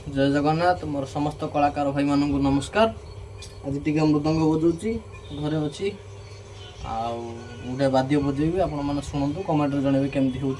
जय जगन्नाथ मोर समस्त कलाकार भाई मान नमस्कार। आज टी मृदंग बजाऊँगी घरे अच्छी आउ गोटे बाद्य बजेबी आपण मैंने शुणु कमेंट जनइबे केमती हो।